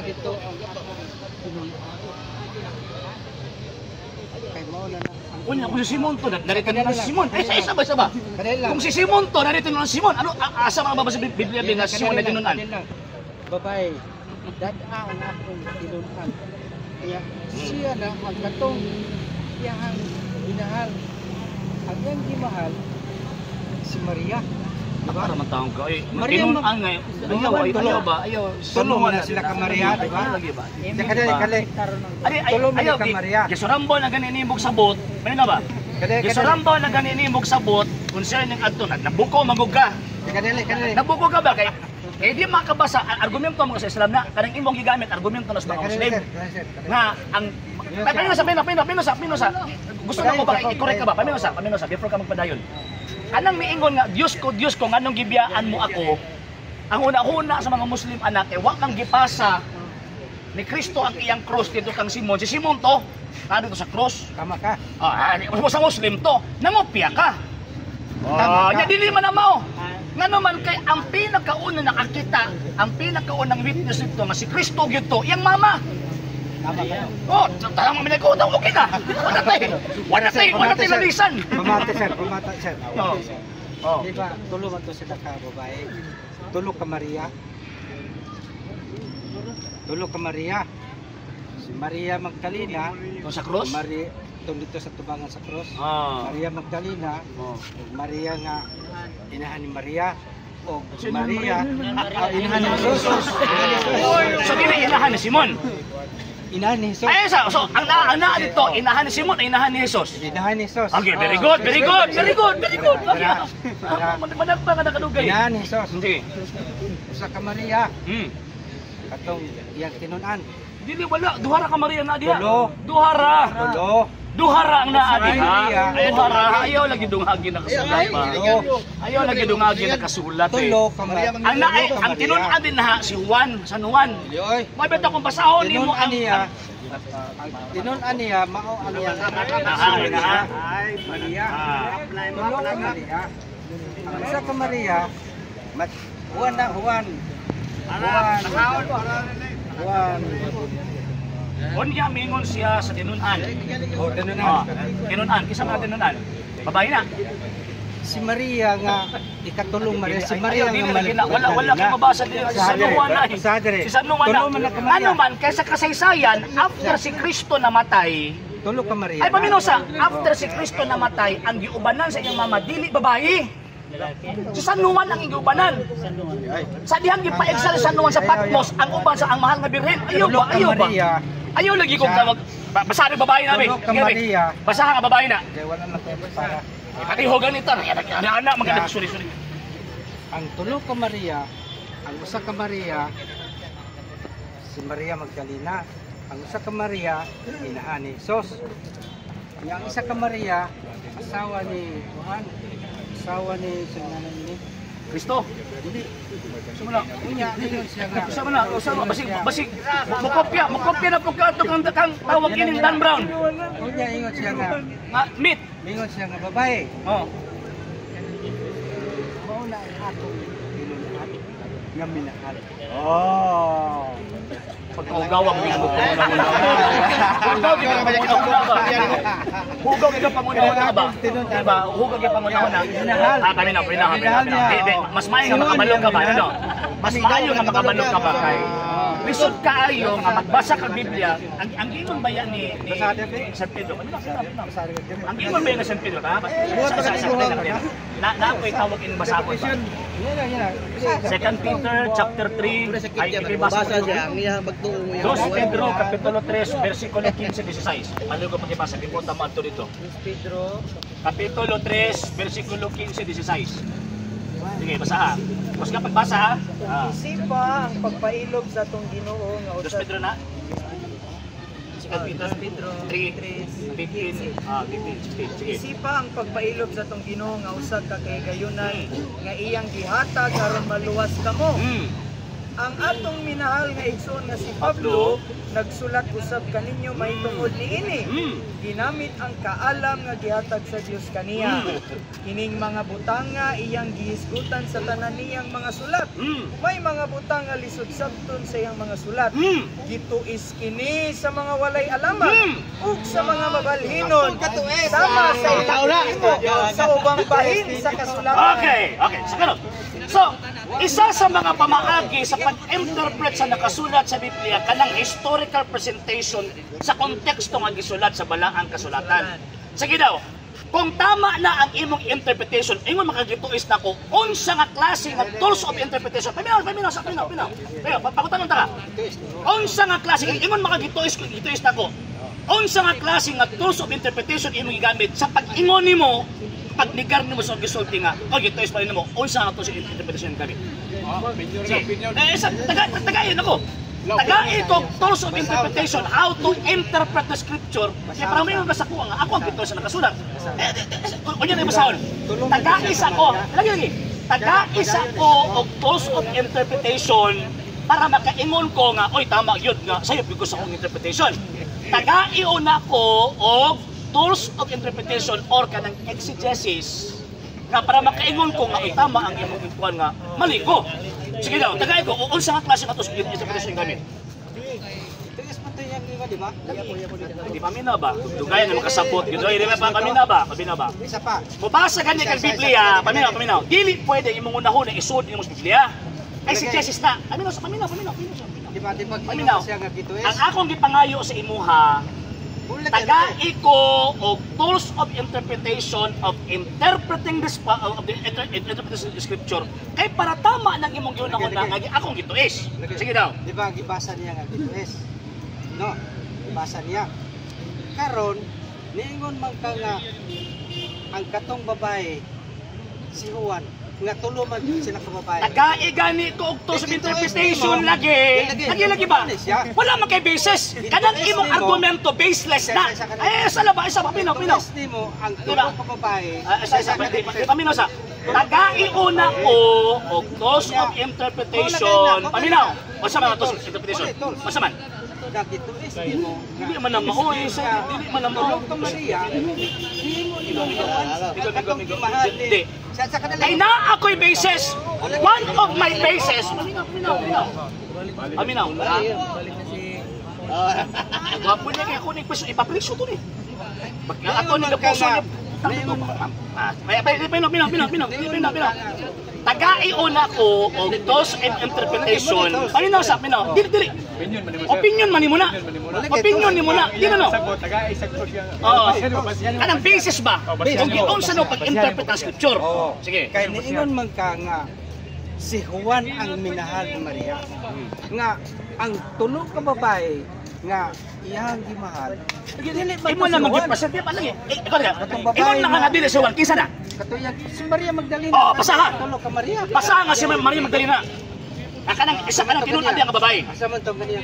dito ang kay mo na Unya, kung si Simon to, narito na si Simon. Ay, isa ba? Kung si Simon to, narito na si Simon. Ano, asa mga babasa Biblia din na si Simon na dinunan? Babae, dadaan akong dinunan. Kaya siya na ang katong iyang binahal. Ang iyang gimahal, si Maria. Diba? Para mataong ka. Tinunan ngayon. Ayaw ba? Tulong na sila ka Maria, diba? Kali. Ayaw ka Maria. Gisurambo na ganinimog sa bot. May na ba? Gisurambo na ganinimog sa bot. Concerning adto nabuko maguga. Nabuko ka ba kay di makabasa ang argumento mo sa Islam na kanang imong gigamit argumento nas mga Muslim. Nga ang Pinosa. Gusto na ko ba i-correct ka ba? Pinosa before ka magpadayon. Anang miingon nga Diyos ko nganong gibiyaan mo ako. Ang una-una sa mga Muslim anak wa kang gipasa ni Kristo ang iyang cross dito kang Simon. Si Simon to, dito sa cross. Tama ka. Sa Muslim to, nangopya ka. Nya dili man mo. Ngano man kay ang pinakauna nakakita, ang pinakaunang witness dito nga si Kristo gyud to, iyang mama. Tama ka. Tarang mo ko daw okay na. Wala tay lalisan. Pamati sir. Di ba, tulo man to sila ka babae. Tulo ka Maria. Si Maria Magdalena Sa cross? dito sa tubangan sa cross. Maria Magdalena, Maria nga inahan ni Maria. O Maria, inahan ni Jesus. So dili inahan ni Simon. Inahan ni Jesus. Ay so ang naa dito inahan ni Simon, inahan ni Jesus. Inahan ni Jesus. Okay, very good. Managpa ka nakadugay. Inahan ni Jesus. Hindi. Usa ka Maria. Katong iyang tinunan. Dili wala, duhara ka Maria na diha. Duhara. Duhara ang naa diha. Duhara, ayaw lagi dungagi na kasulat pa. Ayaw lagi dungagi na kasulat eh. Tulo ka Maria. Ang tinunan din na si Juan, San Juan. May beta kung basahon nimo ang tinunan niya mao ang iyang ay Maria. Tulo ka Maria. Ang isa ka Maria, Juan. Unya mingon siya sa tinunan. Tinunan, kisa mga tinunan. Babae na. Si Maria nga ikatulong Maria. Si Maria nga wala kay mabasa din si San Juan na. Si San Juan na. Ano man kaysa kasaysayan after si Kristo namatay. Tulo ka Maria. Ay paminosa, after si Kristo namatay, ang giubanan sa iyang mama dili babae. Si San Juan ang giubanan. Sa dihang gipa-exile San Juan sa Patmos, ang uban sa ang mahal nga birhen. Ayaw ba? Ayaw lagi kong tawag. Basahin babae namin. Basahan nga babae na. Wala na tayo para. Patihogan ito. Anak, maganda. Sorry. Ang tulo ka Maria, ang usa ka Maria, si Maria Magdalena. Ang usa ka Maria, inahan ni Jesus. Ang isa ka Maria, asawa ni Juan. Asawa ni sinanay ni Kristo. Hindi. Sumala. Unya, ingon siya nga. Usama, basig. Mukopya na po ka ito kang tawag ining Dan Brown. Unya, ingon siya nga. Meet. Ingon siya nga, babae. Mauna ang atong tinunan nga minahal. Pagkaugawa mo yung mukha. Hugaw ka pangunawa ba? Diba? Hugaw ka pangunawa na. Kami na, pinahal. Mas maayo nga makabalo ka ba? Mas maayo nga makabalo ka ba? Lisod kaayo nga magbasa ka Biblia. Ang imong bayan ni San Pedro. Ang imong bayan ni San Pedro. Naakoy tawag in basakot ba? 2 Peter chapter 3 ay ibibasa siya ang iya magtuo mo 2 Pedro kapitulo 3 versikulo 15-16. Paano ko pakibasa kay punta mo dito? 2 Pedro kapitulo 3 versikulo 15-16. Sige, basa ha. Mas ka pagbasa ha. Isipa ang pagpailob sa tong Ginoo nga 2 Pedro na. 2 Pedro 3:15. 15. Sige. Isipa ang pagpailob sa tong Ginoo nga usa ka kay gayunan nga iyang gihatag aron maluwas kamo. Ang atong minahal nga igsoon nga si Pablo nagsulat usab kaninyo mahitungod niini. Ginamit ang kaalam nga gihatag sa Dios kaniya. Kining mga butang nga iyang gihisgutan sa tanan niyang mga sulat. May mga butang nga lisod sabton sa iyang mga sulat. Gituis kini sa mga walay alaman ug sa mga mabalhinon. Sama sa ilang sa ubang bahin sa kasulatan. Okay. So, isa sa mga pamaagi sa pag-interpret sa nakasulat sa Biblia kanang historical presentation sa konteksto nga gisulat sa balaang kasulatan. Sige daw, kung tama na ang imong interpretation, ingon makagituis na ko, unsa nga klase nga tools of interpretation. Paminaw, pagutan ta ka. Unsa nga klase, ingon makagituis na ko. Unsa nga klase nga tools of interpretation imong gigamit sa pag-ingon nimo, pag-negar nimo sa gisulti nga, o gituis pa rin mo, unsa nga tools of interpretation gamit. Tagayin ako. Tagayin ko tools of interpretation, how to interpret the scripture. Kaya para may mga ko nga, ako ang gituis sa nakasulat. Kunyo na basahon. Tagaisa ko, lagi. Tagaisa ko og tools of interpretation para makaingon ko nga, oy tama yun nga, sayo ko sa akong interpretation. Tagaiuna ko og tools of interpretation or kanang exegesis nga para makaingon ko nga tama ang imong impuan nga mali ko. Sige daw, tagay ko unsa nga klase ka tools of interpretation gamit. Tigas man tayo yang di ba? Di pa mina ba? Dugayan na makasabot gyud di ba pamina ba? Isa pa. Mubasa gani kag Biblia, paminaw. Dili pwede imong unahon na isud nimong Biblia. Exegesis na. Paminaw. Di ba Paminaw. siya nga gituis? Ang akong gipangayo sa imuha, tagai ko og tools of interpretation of interpreting the scripture kay para tama nang imong giunahon na nga akong gituis. Sige daw. Di ba gibasa niya nga gituis? No, gibasa niya. Karon niingon man ka nga ang katong babae si Juan nga tulo man sila ka babae. Tagai gani ko og tools of interpretation lagi. Lagi ba? Wala man kay basis. Kanang imong argumento baseless na. Sala ba isa paminaw. Nimo ang tulo ka babae. Isa paminaw sa. Tagai una ko og tools of interpretation. Paminaw. Unsa man ang tools of interpretation? Unsa man? Gituis nimo. Dili man na maoy sa dili man na maoy. Maria. Hindi. Kaya na ako'y basis. One of my basis. Paminaw. Wapo niya kaya kunin peso. Ipapreso to ni. Ako ni kapuso niya. Pinaw. Tagai una ko og tools of interpretation. Paminaw sa pinaw. Dili. Opinion man nimo na. Opinion nimo na. Di na no. Anong basis ba? Kung unsa no pag-interpret ang scripture. Sige. Kay niingon man ka nga si Juan ang minahal ni Maria. Nga ang tulo ka babae nga iyang gimahal. Imo na mag-present pa lagi. Ikaw na nga dili sa Juan kinsa na? Katuyang si Maria Magdalena. Pasaha. Tulo ka Maria. Pasaha nga si Maria Magdalena. Isa ka ng tinunan ang babae. Asa man tong ganyan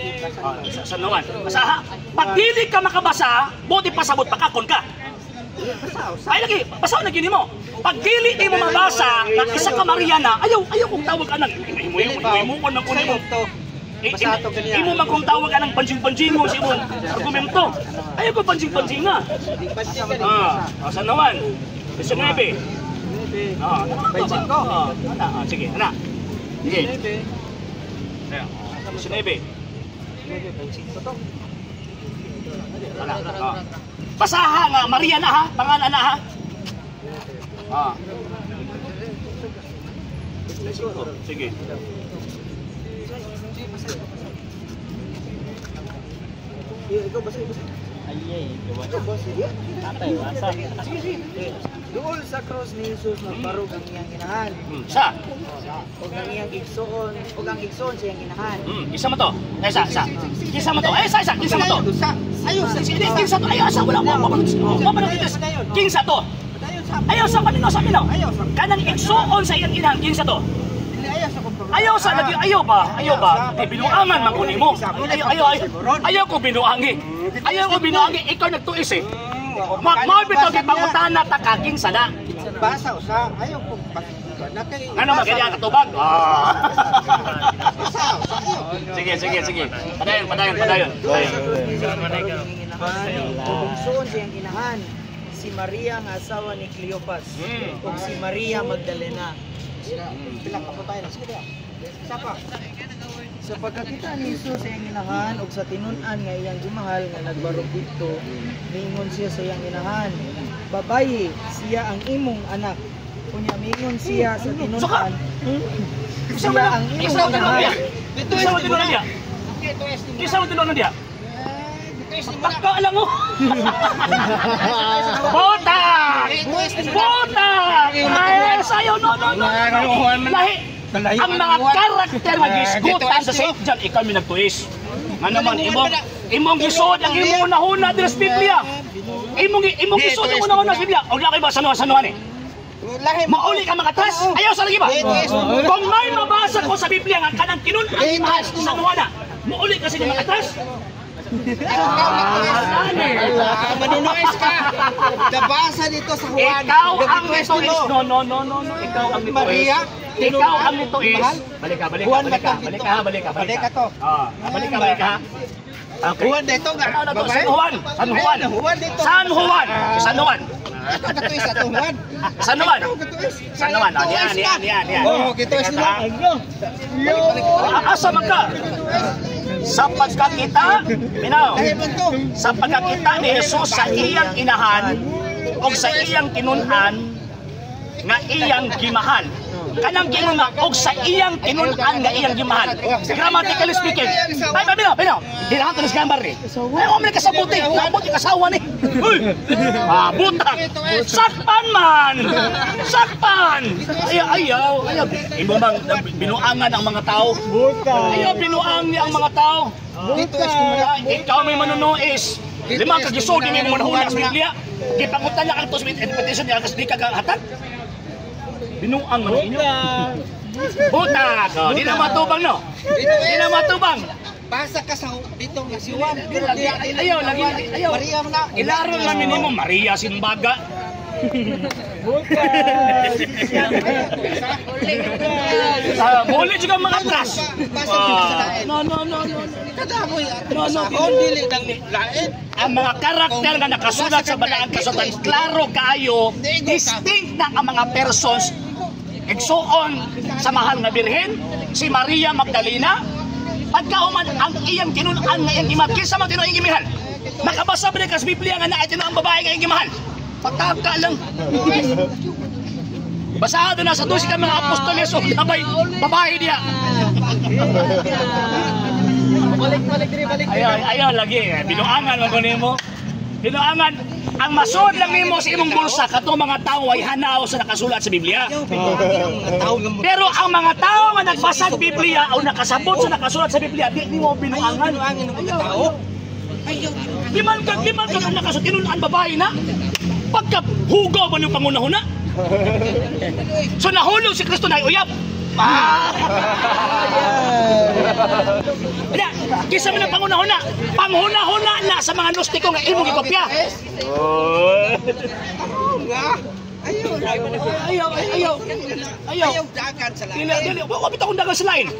Sa nawan. Pasaha. Pag dili ka makabasa, buti pasabot pakakon ka. Ay lagi, basaw na gini mo. Pag dili di mo mabasa, na isa ka Maria na, ayaw kong tawag anang imo ko nang kunin mo. Imo man kung tawag anang panjing-panjing mo sa imong argumento. Ayaw ko panjing-panjing na. Sa nawan. 19. Sige, ana. Sige. 19. Basaha nga, Maria na ha, pangalan na ha. Sige. Ikaw basa. Doon sa cross ni Jesus nagbarog ang iyang inahan. Sa? O ang iyang igsoon, o ang igsoon sa iyang inahan. Isa mo to. Isa. Kisa mo to. Isa. Kisa mo to. Ayaw sa Kinsa to. Ayaw sa wala mo. Kinsa to. Ayaw sa paminaw. Kanang igsoon sa iyang inahan. Kinsa to. Ayaw sa lagi. Ayaw ba? Kay binuangan man kunin mo. Ayaw ko binuangi. Ikaw nagtuis eh. Magbitaw kay pangutana ta ka kinsa na. basa usa ayaw ko ano magaya katubag? sige. Padayon. Bungsoon siyang inahan si Maria nga asawa ni Cleopas ug si Maria Magdalena. Pila ka patay na sige. Sapa. Sa pagkakita ni Jesus sa iyang inahan ug sa tinun-an nga iyang gimahal nga nagbarog dito, miingon siya sa iyang inahan, babayi, siya ang imong anak. Kunya miingon siya sa tinun-an, siya ang imong inahan. Kisa mo tinunan dia? Taka lang mo. Botak! Ay, sayo, no. Lahi. Ang mga karakter nga gisgutan sa St. John, ikaw mi nagtuis. Nga naman, imong gisod ang imong nahuna din sa Biblia. Imong gisod ang nahuna sa Biblia. O laki ba, sanuhan eh? Mauli ka makatras? Ayaw sa lagi ba? Kung may mabasa ko sa Biblia nga kanang kinun-an mahal sa nuwana, mauli ka sa makatras? Manunois ka. Nabasa dito sa Juan. Ikaw ang nitois. No. Ikaw ang nitois. Maria. Ikaw ang nitois. Balik ka. Balik ka. Balik ka. Okay. Juan dito nga. San Juan. Yan. Oh, kituis nila. Asa man ka? Sa pagkakita, sa pagkakita ni Jesus sa iyang inahan o sa iyang kinunan nga iyang gimahal. Kanang kinuna o sa iyang kinunan nga iyang gimahal. Grammatically speaking. Ay, pabino. Dinahan to ni Gambar ni. Ay, umli ka sa buti. Umli ka kasawa ni. Butang. Sakpan man. Ayaw. Imo bang binuangan ang mga tao? Ayaw binuang niya ang mga tao. Ikaw may manunuis. Lima ka gisod ni mo nahula sa Biblia. Gipangutan niya kang to sa interpretation niya kasi di ka hatag. Binuang man inyo. Butak. Di na matubang no. Di na matubang. Basa ka sa dito nga si Juan. Ayaw. Maria na. Ilaro namin mo Maria Simbaga. Muli juga mga atras. No. Ang mga karakter nga nakasulat sa Balaang Kasulatan, klaro kaayo, distinct na ang mga persons. Igsuon sa mahal na birhen, si Maria Magdalena, pagkauman ang iyang kinunan nga iyang gimahal. Kinsa man tinuod iyang gimahal? Nakabasa ba sa Biblia nga naa tinuod ang babae nga iyang gimahal? Pataka lang. Basado na sa 12 ka mga apostoles o babae niya. Ayaw lagi. Binuangan mo. Binuangan. Ang masod lang nimo sa imong bulsa katong mga tao ay hanaw sa nakasulat sa Biblia. Pero ang mga tao nga nagbasa sa Biblia o nakasabot sa nakasulat sa Biblia, di mo binuangan. Di man ka nakasulat, tinunan babae na. Pagka hugaw ba niyong pangunahuna? So nahulog si Kristo na uyab. Kisa man ang pangunahuna. Panghuna-huna na sa mga Gnostiko nga imong gikopya. Ayaw dagan sa lain. Dili, wa bitaw dagan sa lain.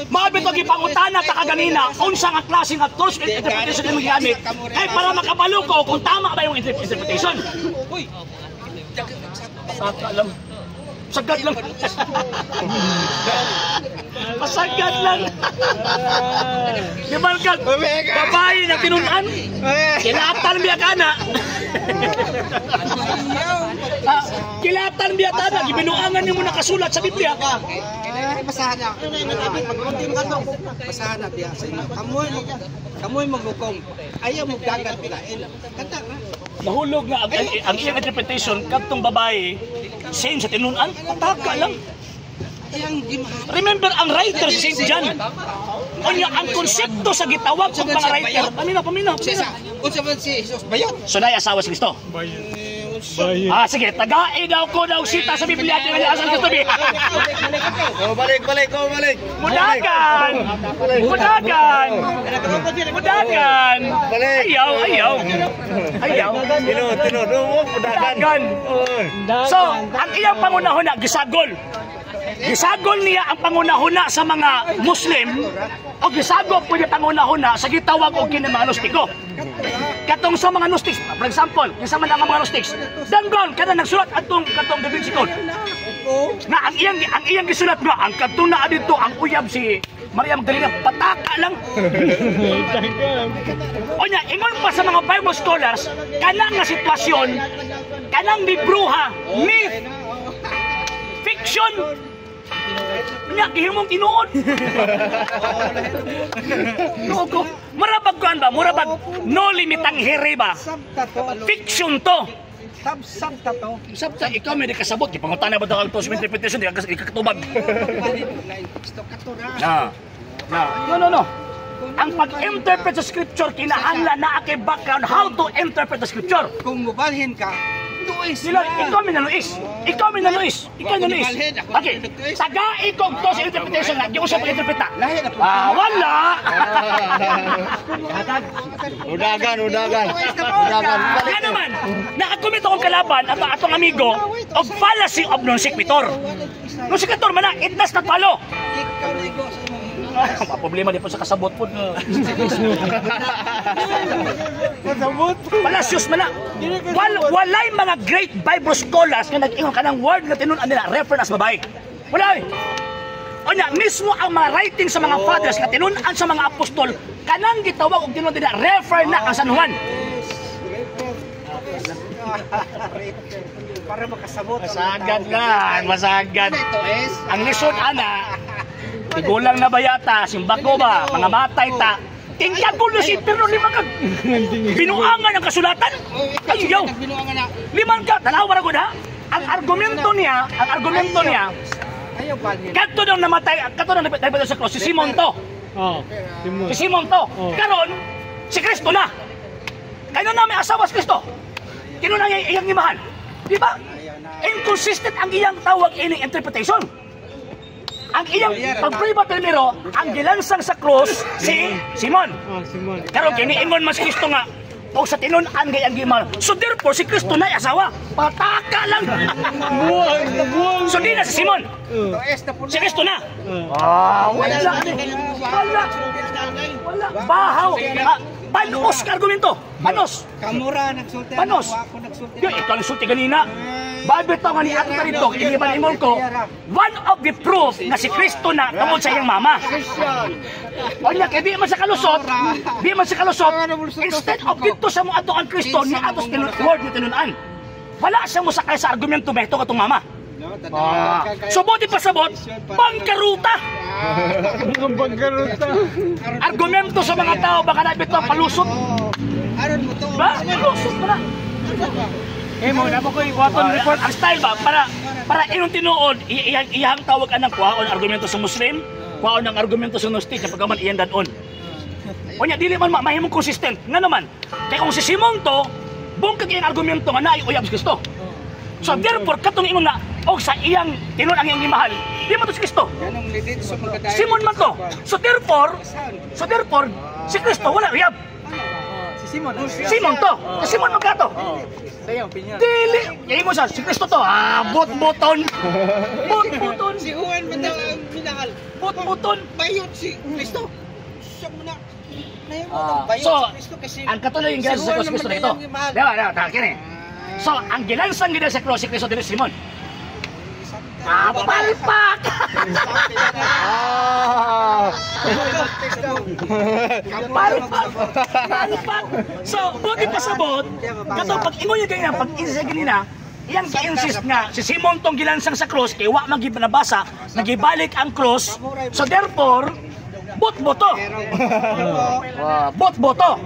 Mabit og ipangutana ta kaganina unsa nga klase nga tools interpretation imong gigamit ay para makabalo ko kung tama ba yung interpretation. Uy. Alam. Sagad lang. Pasagad lang. Di ba ka babae na tinunan? Kilatan biya ka na. Kilatan biya ka na. Gibinuangan niyo mo nakasulat sa Biblia. Basahan na. Mag-continue ka to. Basahan na biya sa inyo. Kamoy maghukom. Ayaw mo gagan pilain. Kanta na. Nahulog nga ang iyang interpretation kadtong babae same sa tinunan. Pataka lang. Remember ang writer si St. John. Unya ang konsepto sa gitawag sa mga writer. Pamina. Unsa man si Jesus bayot? Sunay asawa si Kristo. Sige, tagain daw ko daw sita sa Biblia di nga asal Kristo. Balik. Mudagan. Ayaw. Tino. Mudagan. So, ang iyang pangunahuna gisagol. gisagol niya ang pangunahuna sa mga Muslim o gisagol po niya pangunahuna sa gitawag og kini mga Gnostiko. Katong sa mga Gnostics, for example, kinsa man ang mga Gnostics, danggon kada nagsulat katong Da Vinci Code. Na ang iyang gisulat nga ang katong naa dito ang uyab si Maria Magdalena pataka lang. Onya, ingon pa sa mga Bible scholars, kanang nga sitwasyon, kanang libruha, myth, fiction, nya gihimong tinuod. Nuko, murabag kuan ba? Murabag no limitang hiri ba? Fiction to. Sabta to. Sabta ikaw may kasabot gipangutana ba daw ang tos interpretation di katubag. No. Ang pag-interpret sa scripture kinahanglan na kay background how to interpret the scripture. Kung mubalhin ka, tuis Sila, ikaw minanuis. Ikaw minanuis. Okay. Taga ikog to sa interpretation na, di ko siya pag-interpreta. Wala! Udagan. Kaya naman, nakakomment akong kalaban at atong amigo of fallacy of non-sequitur. Non-sequitur man na, it does not follow. Problema din po sa kasabot po. Palasyos man na. Walay mga great Bible scholars nga nag-ingon ka ng word na tinunan nila, reference babae. Wala eh. O niya, mismo ang mga writing sa mga fathers na tinunan sa mga apostol, kanang gitawag og tinunan nila, refer na ang San Juan. para makasabot. Masagad. Ang lisod ana, tigulang na bayata, simbako ba, mga matay ta, tingkag ko na si pero lima kag binuangan ang kasulatan. Ayaw. Liman ka, tanawa ra gud ha. Ang argumento niya, Ayaw balhin. kadto daw namatay, kadto daw namatay sa cross si Simon to. Si Simon to. Karon si Kristo na. Kano na may asawa si Kristo? Kino na iyang imahan? Di ba? Inconsistent ang iyang tawag ining interpretation. Ang iyang pag-priba primero, ang gilansang sa cross si Simon. Karon kini ingon mas Kristo nga o sa tinunan gay ang gimal. So therefore si Kristo na asawa. Pataka lang. So di na si Simon. Si Kristo na. Wala. Bahaw. Panos ka argumento. Panos. Kamura nagsulti. Panos. Ako nagsulti. Yo, ikaw nagsulti ganina. Babit to nga ni ato dito, iniban ko. One of the proof na si Kristo na tungod sa iyang mama. O niya, kaya di man sa kalusot, instead of dito sa mga ato ang Kristo, ni atos word ni tinunan. Wala siya mo sakay sa argumento ba ito katong mama. So buti pa sabot, bangkaruta. Argumento sa mga tao, baka na ito palusot. Ba? Palusot ba na? Mo na ko iwaton report. Ang style ba para inong tinuod iyang tawag anang kuhaon argumento sa Muslim, kuhaon ang argumento sa Gnostic kapag man iyang danon. O niya dili man mahimong consistent. Nga naman, kaya kung si Simon to, bungkag iyang argumento nga naay uyab si Kristo. So therefore katong ingon na og sa iyang tinuod ang iyang imahal, di man to si Kristo. Simon man to. So therefore si Kristo wala uyab. Simon to. Simon magkato. Dili. Yung mo sa si Kristo to. Bot-boton. Si Juan man daw ang minahal. Bot-boton. Bayot si Kristo. Siya mo na. So, ang katuloy yung ginasa sa cross Kristo na ito. Diba, kini. So, ang ginansang ginasa sa cross si Kristo din si Simon. Palpak! Palpak! So, buti pa sabot, katong pag-ingon niya ganyan, pag-insist ganina, iyang gi-insist nga, si Simon tong gilansang sa cross, kaya wa magibnabasa, nagibalik ang cross, so therefore, bot-boto! Bot-boto!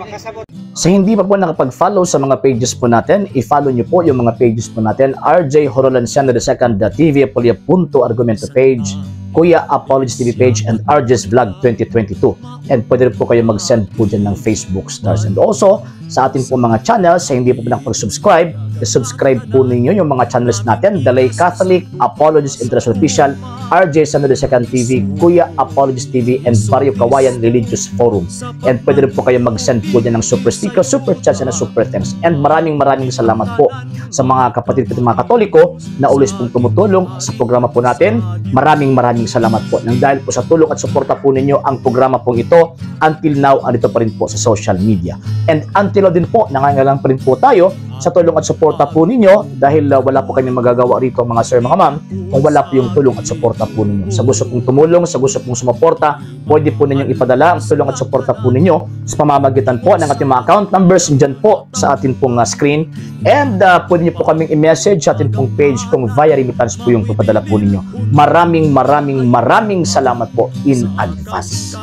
Sa hindi pa po nakapag-follow sa mga pages po natin, i-follow nyo po yung mga pages po natin, RJ Horolanciano II, TV Apolia Punto Argumento page, Kuya Apologist TV page, and RJ's Vlog 2022. And pwede rin po kayo mag-send po dyan ng Facebook stars. And also, sa ating po mga channels, sa hindi po nakapag-subscribe, i-subscribe po ninyo yung mga channels natin, The Lay Catholic, Apologist International Official, RJ Sano II TV, Kuya Apologies TV, and Barrio Kawayan Religious Forum. And pwede rin po kayo mag-send po dyan ng super sticker, super chats, and super thanks. And maraming salamat po sa mga kapatid ko mga Katoliko na always pong tumutulong sa programa po natin. Maraming salamat po. Nang dahil po sa tulong at suporta po ninyo, ang programa pong ito until now andito pa rin po sa social media. And until now din po, nangangailangan pa rin po tayo sa tulong at suporta po ninyo dahil wala po kami magagawa rito mga sir, mga ma'am, kung wala po yung tulong at suporta po ninyo. Sa gusto pong tumulong, sa gusto pong sumuporta, pwede po ninyong ipadala ang tulong at suporta po ninyo sa pamamagitan po ng ating mga account numbers dyan po sa ating pong screen. And pwede nyo po kaming i-message sa ating pong page kung via remittance po yung ipadala po ninyo. Maraming salamat po in advance.